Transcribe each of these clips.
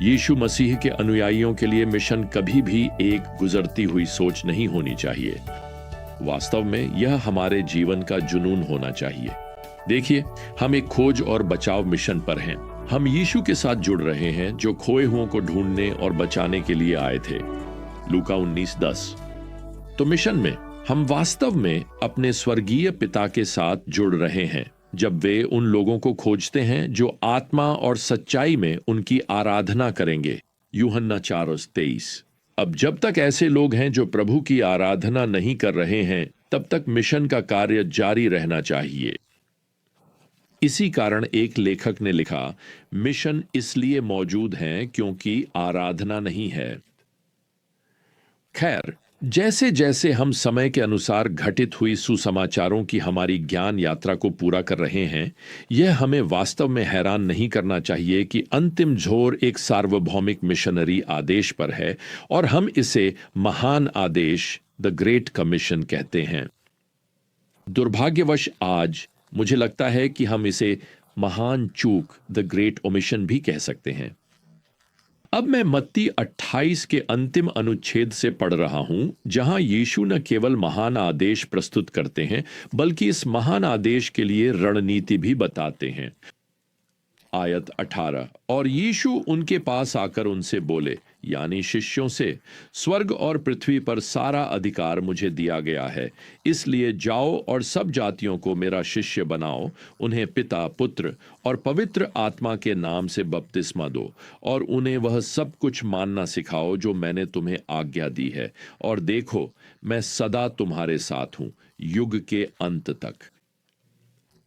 यीशु मसीह के अनुयायियों के लिए मिशन कभी भी एक गुजरती हुई सोच नहीं होनी चाहिए। वास्तव में यह हमारे जीवन का जुनून होना चाहिए। देखिए, हम एक खोज और बचाव मिशन पर हैं। हम यीशु के साथ जुड़ रहे हैं जो खोए हुओं को ढूंढने और बचाने के लिए आए थे। लूका 19:10। तो मिशन में हम वास्तव में अपने स्वर्गीय पिता के साथ जुड़ रहे हैं जब वे उन लोगों को खोजते हैं जो आत्मा और सच्चाई में उनकी आराधना करेंगे। यूहन्ना 4:23। अब जब तक ऐसे लोग हैं जो प्रभु की आराधना नहीं कर रहे हैं, तब तक मिशन का कार्य जारी रहना चाहिए। इसी कारण एक लेखक ने लिखा, मिशन इसलिए मौजूद हैं क्योंकि आराधना नहीं है। खैर, जैसे जैसे हम समय के अनुसार घटित हुई सुसमाचारों की हमारी ज्ञान यात्रा को पूरा कर रहे हैं, यह हमें वास्तव में हैरान नहीं करना चाहिए कि अंतिम जोर एक सार्वभौमिक मिशनरी आदेश पर है और हम इसे महान आदेश, द ग्रेट कमीशन कहते हैं। दुर्भाग्यवश आज मुझे लगता है कि हम इसे महान चूक, द ग्रेट ओमिशन भी कह सकते हैं। अब मैं मत्ती 28 के अंतिम अनुच्छेद से पढ़ रहा हूं, जहां यीशु न केवल महान आदेश प्रस्तुत करते हैं, बल्कि इस महान आदेश के लिए रणनीति भी बताते हैं। आयत 18। और यीशु उनके पास आकर उनसे बोले, यानी शिष्यों से, स्वर्ग और पृथ्वी पर सारा अधिकार मुझे दिया गया है, इसलिए जाओ और सब जातियों को मेरा शिष्य बनाओ, उन्हें पिता, पुत्र और पवित्र आत्मा के नाम से बपतिस्मा दो और उन्हें वह सब कुछ मानना सिखाओ जो मैंने तुम्हें आज्ञा दी है, और देखो मैं सदा तुम्हारे साथ हूं, युग के अंत तक।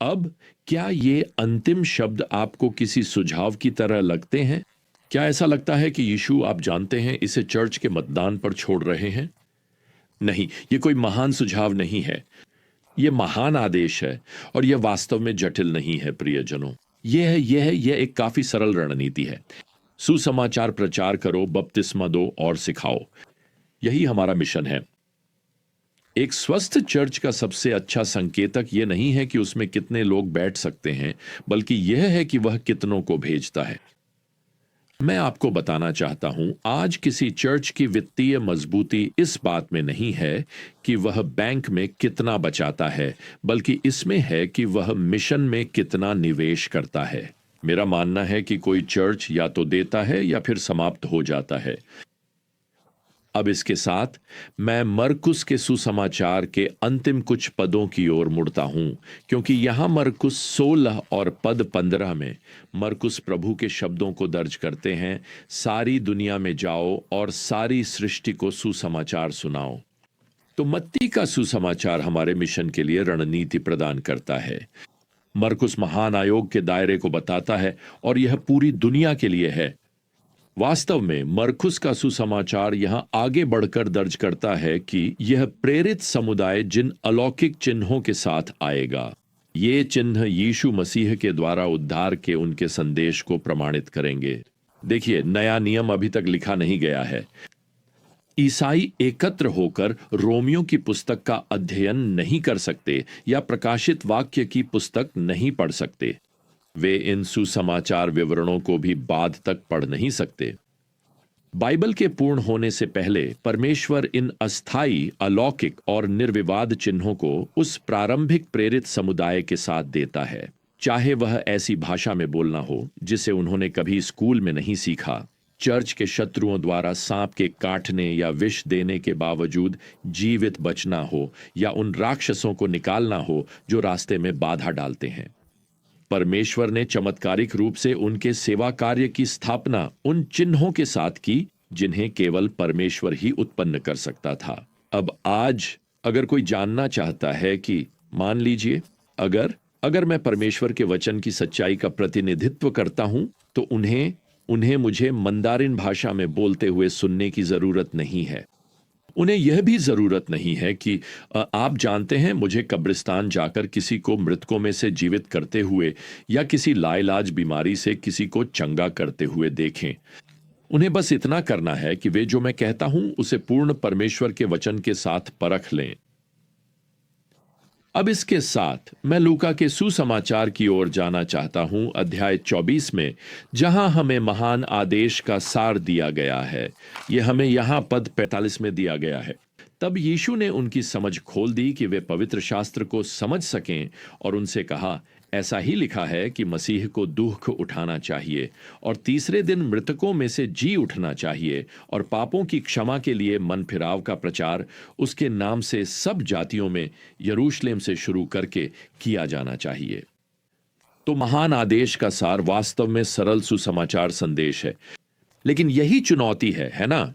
अब क्या ये अंतिम शब्द आपको किसी सुझाव की तरह लगते हैं? क्या ऐसा लगता है कि यीशु, आप जानते हैं, इसे चर्च के मतदान पर छोड़ रहे हैं? नहीं, ये कोई महान सुझाव नहीं है। यह महान आदेश है और यह वास्तव में जटिल नहीं है प्रियजनों। यह एक काफी सरल रणनीति है। सुसमाचार प्रचार करो, बपतिस्मा दो और सिखाओ। यही हमारा मिशन है। एक स्वस्थ चर्च का सबसे अच्छा संकेतक यह नहीं है कि उसमें कितने लोग बैठ सकते हैं, बल्कि यह है कि वह कितनों को भेजता है। मैं आपको बताना चाहता हूं, आज किसी चर्च की वित्तीय मजबूती इस बात में नहीं है कि वह बैंक में कितना बचाता है, बल्कि इसमें है कि वह मिशन में कितना निवेश करता है। मेरा मानना है कि कोई चर्च या तो देता है या फिर समाप्त हो जाता है। अब इसके साथ मैं मरकुस के सुसमाचार के अंतिम कुछ पदों की ओर मुड़ता हूं, क्योंकि यहां मरकुस 16 और पद 15 में मरकुस प्रभु के शब्दों को दर्ज करते हैं, सारी दुनिया में जाओ और सारी सृष्टि को सुसमाचार सुनाओ। तो मत्ती का सुसमाचार हमारे मिशन के लिए रणनीति प्रदान करता है। मरकुस महान आयोग के दायरे को बताता है और यह पूरी दुनिया के लिए है। वास्तव में मरकुस का सुसमाचार यहां आगे बढ़कर दर्ज करता है कि यह प्रेरित समुदाय जिन अलौकिक चिन्हों के साथ आएगा, ये चिन्ह यीशु मसीह के द्वारा उद्धार के उनके संदेश को प्रमाणित करेंगे। देखिए, नया नियम अभी तक लिखा नहीं गया है। ईसाई एकत्र होकर रोमियो की पुस्तक का अध्ययन नहीं कर सकते या प्रकाशित वाक्य की पुस्तक नहीं पढ़ सकते। वे इन सुसमाचार विवरणों को भी बाद तक पढ़ नहीं सकते। बाइबल के पूर्ण होने से पहले परमेश्वर इन अस्थाई, अलौकिक और निर्विवाद चिन्हों को उस प्रारंभिक प्रेरित समुदाय के साथ देता है, चाहे वह ऐसी भाषा में बोलना हो जिसे उन्होंने कभी स्कूल में नहीं सीखा, चर्च के शत्रुओं द्वारा सांप के काटने या विष देने के बावजूद जीवित बचना हो, या उन राक्षसों को निकालना हो जो रास्ते में बाधा डालते हैं। परमेश्वर ने चमत्कारिक रूप से उनके सेवा कार्य की स्थापना उन चिन्हों के साथ की जिन्हें केवल परमेश्वर ही उत्पन्न कर सकता था। अब आज अगर कोई जानना चाहता है कि, मान लीजिए, अगर मैं परमेश्वर के वचन की सच्चाई का प्रतिनिधित्व करता हूं, तो उन्हें मुझे मंदारिन भाषा में बोलते हुए सुनने की जरूरत नहीं है। उन्हें यह भी जरूरत नहीं है कि आप जानते हैं, मुझे कब्रिस्तान जाकर किसी को मृतकों में से जीवित करते हुए या किसी लाइलाज बीमारी से किसी को चंगा करते हुए देखें। उन्हें बस इतना करना है कि वे जो मैं कहता हूं उसे पूर्ण परमेश्वर के वचन के साथ परख लें। अब इसके साथ मैं लूका के सुसमाचार की ओर जाना चाहता हूं, अध्याय 24 में, जहां हमें महान आदेश का सार दिया गया है। यह हमें यहां पद 45 में दिया गया है। तब यीशु ने उनकी समझ खोल दी कि वे पवित्र शास्त्र को समझ सकें और उनसे कहा, ऐसा ही लिखा है कि मसीह को दुख उठाना चाहिए और तीसरे दिन मृतकों में से जी उठना चाहिए और पापों की क्षमा के लिए मन फिराव का प्रचार उसके नाम से सब जातियों में यरूशलेम से शुरू करके किया जाना चाहिए। तो महान आदेश का सार वास्तव में सरल सुसमाचार संदेश है, लेकिन यही चुनौती है ना?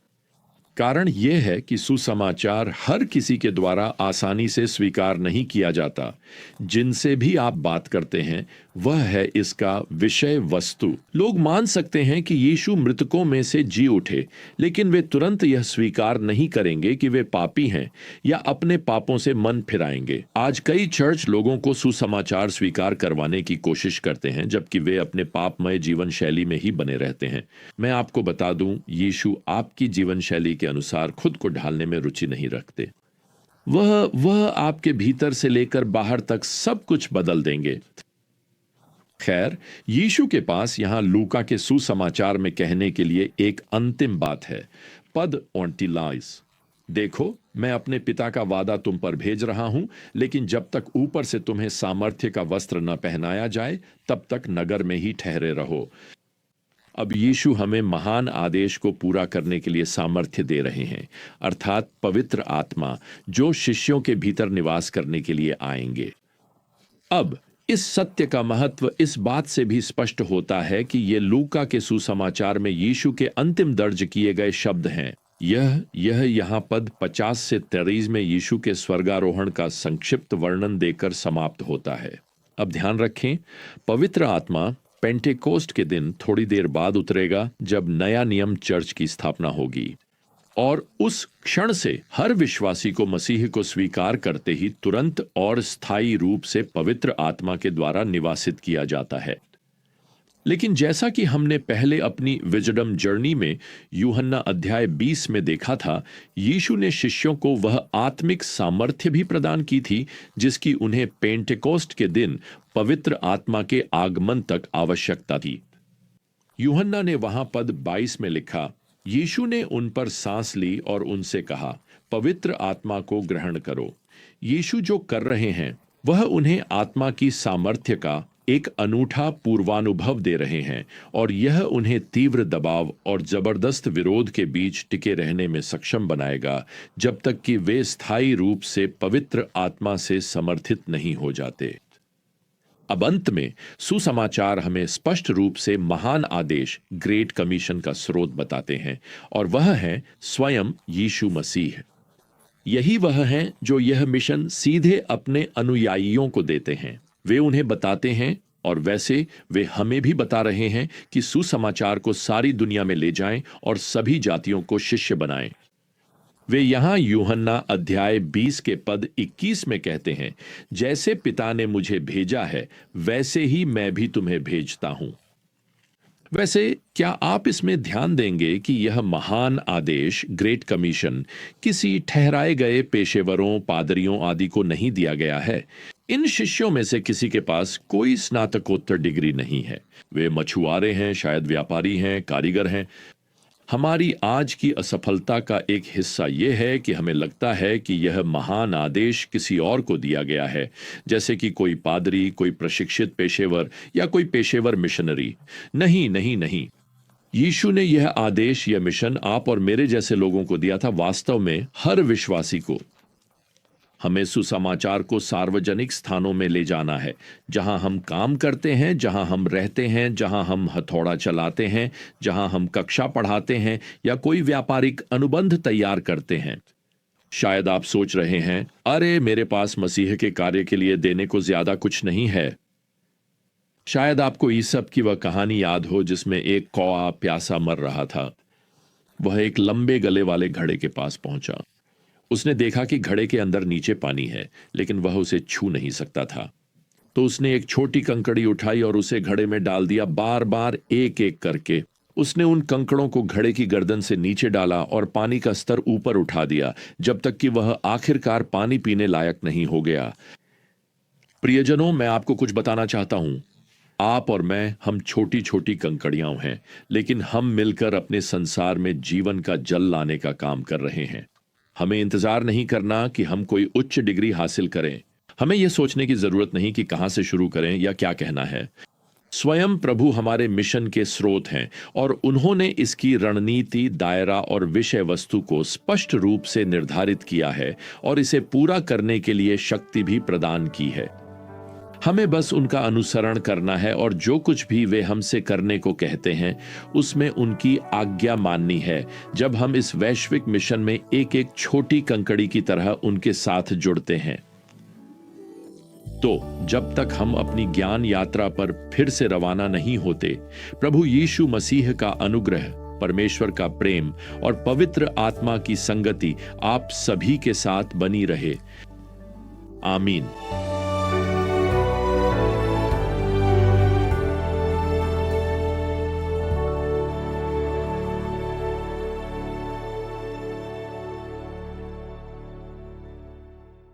कारण यह है कि सुसमाचार हर किसी के द्वारा आसानी से स्वीकार नहीं किया जाता। जिनसे भी आप बात करते हैं वह है इसका विषय वस्तु। लोग मान सकते हैं कि यीशु मृतकों में से जी उठे, लेकिन वे तुरंत यह स्वीकार नहीं करेंगे कि वे पापी हैं या अपने पापों से मन फिराएंगे। आज कई चर्च लोगों को सुसमाचार स्वीकार करवाने की कोशिश करते हैं, जबकि वे अपने पापमय जीवन शैली में ही बने रहते हैं। मैं आपको बता दूं, यीशु आपकी जीवन शैली के अनुसार खुद को ढालने में रुचि नहीं रखते। वह आपके भीतर से लेकर बाहर तक सब कुछ बदल देंगे। खैर, यीशु के पास यहां लूका के सुसमाचार में कहने के लिए एक अंतिम बात है। पद 29, देखो, मैं अपने पिता का वादा तुम पर भेज रहा हूं, लेकिन जब तक ऊपर से तुम्हें सामर्थ्य का वस्त्र न पहनाया जाए, तब तक नगर में ही ठहरे रहो। अब यीशु हमें महान आदेश को पूरा करने के लिए सामर्थ्य दे रहे हैं, अर्थात पवित्र आत्मा, जो शिष्यों के भीतर निवास करने के लिए आएंगे। अब इस सत्य का महत्व इस बात से भी स्पष्ट होता है कि ये लूका के सुसमाचार में यीशु के अंतिम दर्ज किए गए शब्द हैं। यह यहाँ पद 50 से 23 में यीशु के स्वर्गारोहण का संक्षिप्त वर्णन देकर समाप्त होता है। अब ध्यान रखें, पवित्र आत्मा पेंटेकोस्ट के दिन थोड़ी देर बाद उतरेगा, जब नया नियम चर्च की स्थापना होगी, और उस क्षण से हर विश्वासी को मसीह को स्वीकार करते ही तुरंत और स्थायी रूप से पवित्र आत्मा के द्वारा निवासित किया जाता है। लेकिन जैसा कि हमने पहले अपनी विजडम जर्नी में यूहन्ना अध्याय 20 में देखा था, यीशु ने शिष्यों को वह आत्मिक सामर्थ्य भी प्रदान की थी जिसकी उन्हें पेंटेकोस्ट के दिन पवित्र आत्मा के आगमन तक आवश्यकता थी। यूहन्ना ने वहां पद 22 में लिखा, यीशु ने उन पर सांस ली और उनसे कहा, पवित्र आत्मा को ग्रहण करो। यीशु जो कर रहे हैं वह उन्हें आत्मा की सामर्थ्य का एक अनूठा पूर्वानुभव दे रहे हैं, और यह उन्हें तीव्र दबाव और जबरदस्त विरोध के बीच टिके रहने में सक्षम बनाएगा, जब तक कि वे स्थायी रूप से पवित्र आत्मा से समर्थित नहीं हो जाते। अब अंत में सुसमाचार हमें स्पष्ट रूप से महान आदेश, ग्रेट कमीशन का स्रोत बताते हैं, और वह है स्वयं यीशु मसीह। यही वह है जो यह मिशन सीधे अपने अनुयायियों को देते हैं। वे उन्हें बताते हैं, और वैसे वे हमें भी बता रहे हैं कि सुसमाचार को सारी दुनिया में ले जाएं और सभी जातियों को शिष्य बनाएं। वे यहां यूहन्ना अध्याय 20 के पद 21 में कहते हैं, जैसे पिता ने मुझे भेजा है वैसे ही मैं भी तुम्हें भेजता हूं। वैसे क्या आप इसमें ध्यान देंगे कि यह महान आदेश, ग्रेट कमीशन, किसी ठहराए गए पेशेवरों, पादरियों आदि को नहीं दिया गया है। इन शिष्यों में से किसी के पास कोई स्नातकोत्तर डिग्री नहीं है। वे मछुआरे हैं, शायद व्यापारी हैं, कारीगर हैं। हमारी आज की असफलता का एक हिस्सा यह है कि हमें लगता है कि यह महान आदेश किसी और को दिया गया है, जैसे कि कोई पादरी, कोई प्रशिक्षित पेशेवर या कोई पेशेवर मिशनरी। नहीं नहीं नहीं, यीशु ने यह आदेश, यह मिशन आप और मेरे जैसे लोगों को दिया था, वास्तव में हर विश्वासी को। हमें सुसमाचार को सार्वजनिक स्थानों में ले जाना है, जहां हम काम करते हैं, जहां हम रहते हैं, जहां हम हथौड़ा चलाते हैं, जहां हम कक्षा पढ़ाते हैं या कोई व्यापारिक अनुबंध तैयार करते हैं। शायद आप सोच रहे हैं, अरे मेरे पास मसीह के कार्य के लिए देने को ज्यादा कुछ नहीं है। शायद आपको ईसप की वह कहानी याद हो जिसमें एक कौआ प्यासा मर रहा था। वह एक लंबे गले वाले घड़े के पास पहुंचा। उसने देखा कि घड़े के अंदर नीचे पानी है, लेकिन वह उसे छू नहीं सकता था। तो उसने एक छोटी कंकड़ी उठाई और उसे घड़े में डाल दिया। बार बार एक एक करके उसने उन कंकड़ों को घड़े की गर्दन से नीचे डाला और पानी का स्तर ऊपर उठा दिया, जब तक कि वह आखिरकार पानी पीने लायक नहीं हो गया। प्रियजनों, मैं आपको कुछ बताना चाहता हूं। आप और मैं, हम छोटी छोटी कंकड़ियां हैं, लेकिन हम मिलकर अपने संसार में जीवन का जल लाने का काम कर रहे हैं। हमें इंतजार नहीं करना कि हम कोई उच्च डिग्री हासिल करें। हमें यह सोचने की जरूरत नहीं कि कहां से शुरू करें या क्या कहना है। स्वयं प्रभु हमारे मिशन के स्रोत हैं और उन्होंने इसकी रणनीति, दायरा और विषय वस्तु को स्पष्ट रूप से निर्धारित किया है और इसे पूरा करने के लिए शक्ति भी प्रदान की है। हमें बस उनका अनुसरण करना है और जो कुछ भी वे हमसे करने को कहते हैं उसमें उनकी आज्ञा माननी है। जब हम इस वैश्विक मिशन में एक एक छोटी कंकड़ी की तरह उनके साथ जुड़ते हैं, तो जब तक हम अपनी ज्ञान यात्रा पर फिर से रवाना नहीं होते, प्रभु यीशु मसीह का अनुग्रह, परमेश्वर का प्रेम और पवित्र आत्मा की संगति आप सभी के साथ बनी रहे। आमीन।